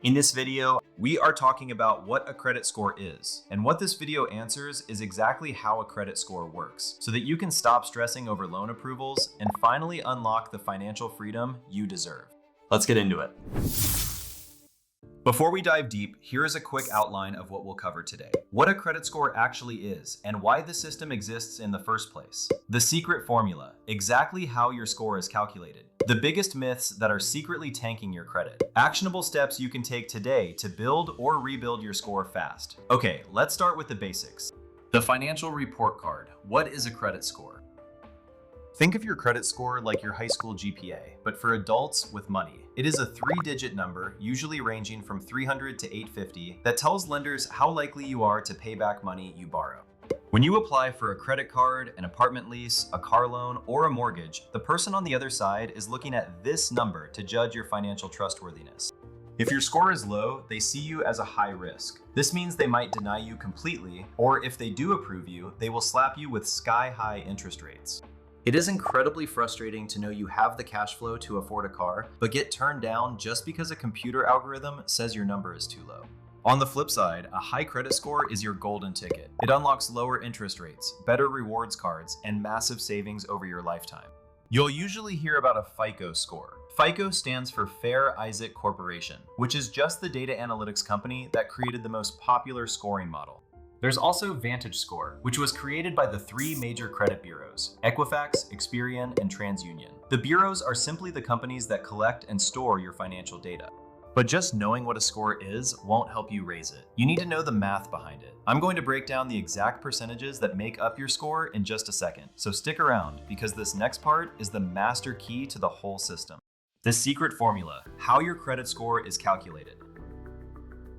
In this video, we are talking about what a credit score is. And what this video answers is exactly how a credit score works, so that you can stop stressing over loan approvals and finally unlock the financial freedom you deserve. Let's get into it. Before we dive deep, here is a quick outline of what we'll cover today. What a credit score actually is, and why the system exists in the first place. The secret formula, exactly how your score is calculated. The biggest myths that are secretly tanking your credit. Actionable steps you can take today to build or rebuild your score fast. Okay, let's start with the basics. The financial report card. What is a credit score? Think of your credit score like your high school GPA, but for adults with money. It is a 3-digit number, usually ranging from 300 to 850, that tells lenders how likely you are to pay back money you borrow. When you apply for a credit card, an apartment lease, a car loan, or a mortgage, the person on the other side is looking at this number to judge your financial trustworthiness. If your score is low, they see you as a high risk. This means they might deny you completely, or if they do approve you, they will slap you with sky-high interest rates. It is incredibly frustrating to know you have the cash flow to afford a car, but get turned down just because a computer algorithm says your number is too low. On the flip side, a high credit score is your golden ticket. It unlocks lower interest rates, better rewards cards, and massive savings over your lifetime. You'll usually hear about a FICO score. FICO stands for Fair Isaac Corporation, which is just the data analytics company that created the most popular scoring model. There's also VantageScore, which was created by the 3 major credit bureaus, Equifax, Experian, and TransUnion. The bureaus are simply the companies that collect and store your financial data. But just knowing what a score is won't help you raise it. You need to know the math behind it. I'm going to break down the exact percentages that make up your score in just a second, so stick around because this next part is the master key to the whole system. The secret formula, how your credit score is calculated.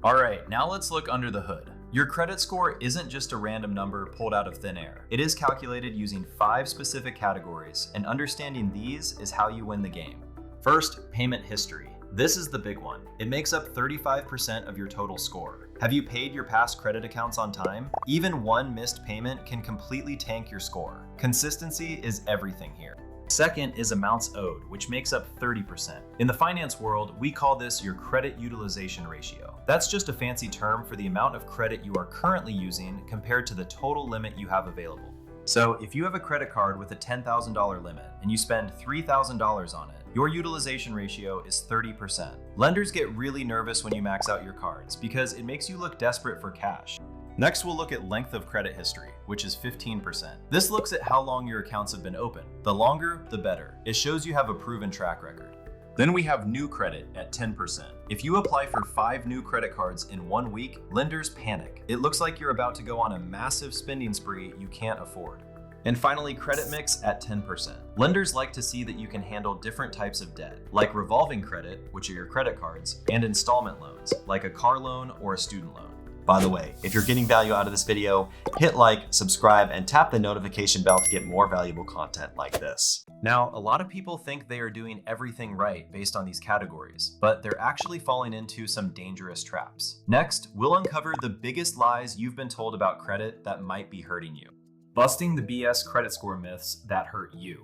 All right, now let's look under the hood. Your credit score isn't just a random number pulled out of thin air. It is calculated using 5 specific categories, and understanding these is how you win the game. First, payment history. This is the big one. It makes up 35% of your total score. Have you paid your past credit accounts on time? Even one missed payment can completely tank your score. Consistency is everything here. Second is amounts owed, which makes up 30%. In the finance world, we call this your credit utilization ratio. That's just a fancy term for the amount of credit you are currently using compared to the total limit you have available. So if you have a credit card with a $10,000 limit and you spend $3,000 on it, your utilization ratio is 30%. Lenders get really nervous when you max out your cards because it makes you look desperate for cash. Next, we'll look at length of credit history, which is 15%. This looks at how long your accounts have been open. The longer, the better. It shows you have a proven track record. Then we have new credit at 10%. If you apply for 5 new credit cards in 1 week, lenders panic. It looks like you're about to go on a massive spending spree you can't afford. And finally, credit mix at 10%. Lenders like to see that you can handle different types of debt, like revolving credit, which are your credit cards, and installment loans, like a car loan or a student loan. By the way, if you're getting value out of this video, hit like, subscribe, and tap the notification bell to get more valuable content like this. Now, a lot of people think they are doing everything right based on these categories, but they're actually falling into some dangerous traps. Next, we'll uncover the biggest lies you've been told about credit that might be hurting you. Busting the BS credit score myths that hurt you.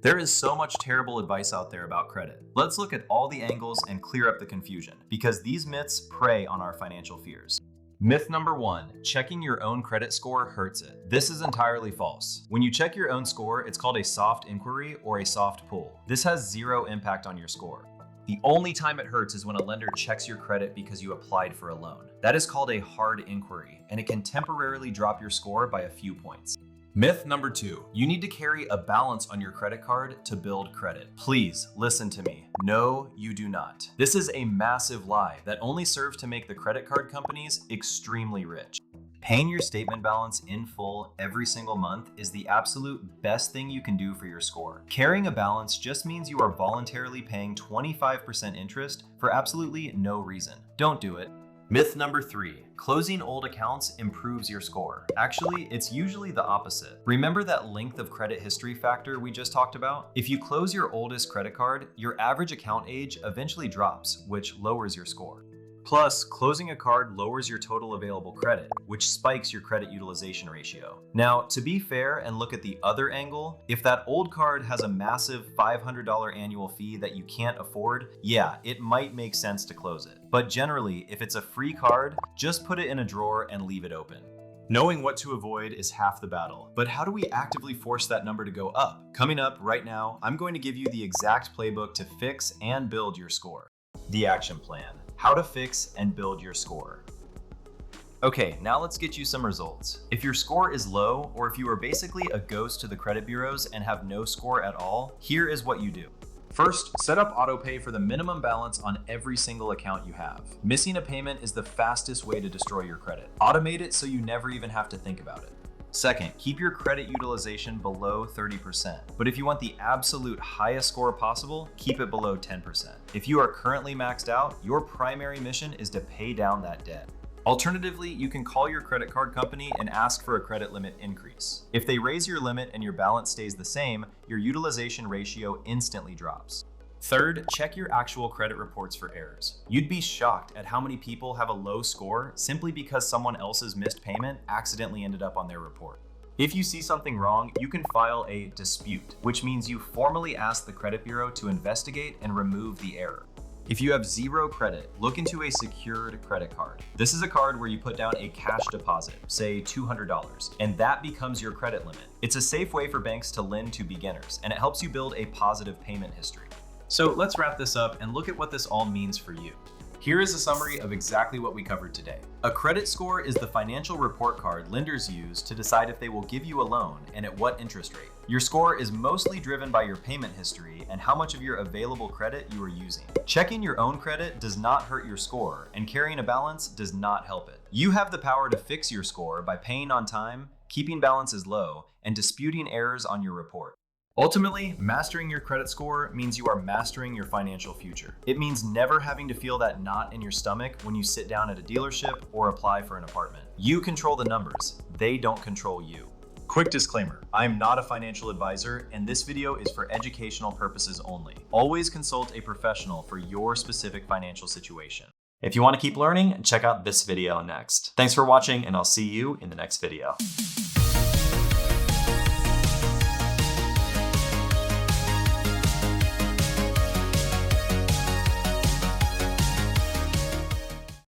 There is so much terrible advice out there about credit. Let's look at all the angles and clear up the confusion, because these myths prey on our financial fears. Myth number 1, checking your own credit score hurts it. This is entirely false. When you check your own score, it's called a soft inquiry or a soft pull. This has 0 impact on your score. The only time it hurts is when a lender checks your credit because you applied for a loan. That is called a hard inquiry, and it can temporarily drop your score by a few points. Myth number 2, you need to carry a balance on your credit card to build credit. Please listen to me. No, you do not. This is a massive lie that only serves to make the credit card companies extremely rich. Paying your statement balance in full every single month is the absolute best thing you can do for your score. Carrying a balance just means you are voluntarily paying 25% interest for absolutely no reason. Don't do it. Myth number 3, closing old accounts improves your score. Actually, it's usually the opposite. Remember that length of credit history factor we just talked about? If you close your oldest credit card, your average account age eventually drops, which lowers your score. Plus, closing a card lowers your total available credit, which spikes your credit utilization ratio. Now, to be fair and look at the other angle, if that old card has a massive $500 annual fee that you can't afford, yeah, it might make sense to close it. But generally, if it's a free card, just put it in a drawer and leave it open. Knowing what to avoid is half the battle, but how do we actively force that number to go up? Coming up right now, I'm going to give you the exact playbook to fix and build your score. The action plan: how to fix and build your score. Okay, now let's get you some results. If your score is low, or if you are basically a ghost to the credit bureaus and have no score at all, here is what you do. First, set up autopay for the minimum balance on every single account you have. Missing a payment is the fastest way to destroy your credit. Automate it so you never even have to think about it. Second, keep your credit utilization below 30%. But if you want the absolute highest score possible, keep it below 10%. If you are currently maxed out, your primary mission is to pay down that debt. Alternatively, you can call your credit card company and ask for a credit limit increase. If they raise your limit and your balance stays the same, your utilization ratio instantly drops. Third, check your actual credit reports for errors. You'd be shocked at how many people have a low score simply because someone else's missed payment accidentally ended up on their report. If you see something wrong, you can file a dispute, which means you formally ask the credit bureau to investigate and remove the error. If you have zero credit, look into a secured credit card. This is a card where you put down a cash deposit, say $200, and that becomes your credit limit. It's a safe way for banks to lend to beginners, and it helps you build a positive payment history. So let's wrap this up and look at what this all means for you. Here is a summary of exactly what we covered today. A credit score is the financial report card lenders use to decide if they will give you a loan and at what interest rate. Your score is mostly driven by your payment history and how much of your available credit you are using. Checking your own credit does not hurt your score, and carrying a balance does not help it. You have the power to fix your score by paying on time, keeping balances low, and disputing errors on your report. Ultimately, mastering your credit score means you are mastering your financial future. It means never having to feel that knot in your stomach when you sit down at a dealership or apply for an apartment. You control the numbers, they don't control you. Quick disclaimer, I am not a financial advisor, and this video is for educational purposes only. Always consult a professional for your specific financial situation. If you want to keep learning, check out this video next. Thanks for watching, and I'll see you in the next video.